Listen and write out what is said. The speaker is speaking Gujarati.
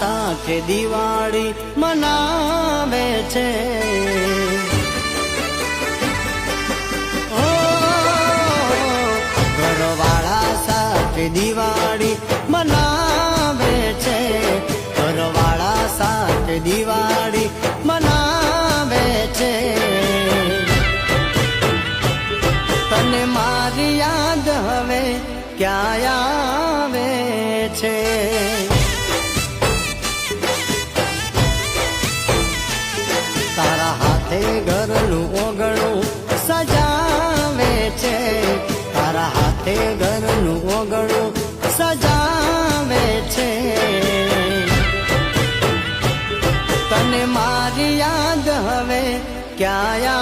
સાથે દિવાળી મનાવે છે. ઘરવાળા સાથે દિવાળી મનાવે છે. ઘરવાળા સાથે દિવાળી મનાવે છે. તને મારી યાદ હવે ક્યાં આવે છે? તારા હાથે ઘરનું ઓગણું સજાવે છે. તારા હાથે ઘરનું ઓગણું સજાવે છે. તને મારી યાદ હવે ક્યાં